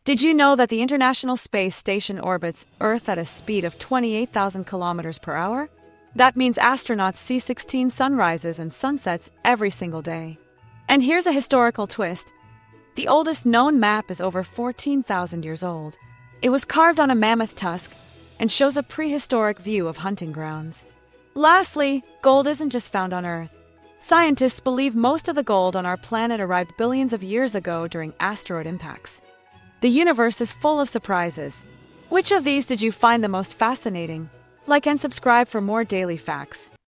Did you know that the International Space Station orbits Earth at a speed of 28,000 kilometers per hour? That means astronauts see 16 sunrises and sunsets every single day. And here's a historical twist. The oldest known map is over 14,000 years old. It was carved on a mammoth tusk and shows a prehistoric view of hunting grounds. Lastly, gold isn't just found on Earth. Scientists believe most of the gold on our planet arrived billions of years ago during asteroid impacts. The universe is full of surprises. Which of these did you find the most fascinating? Like and subscribe for more daily facts.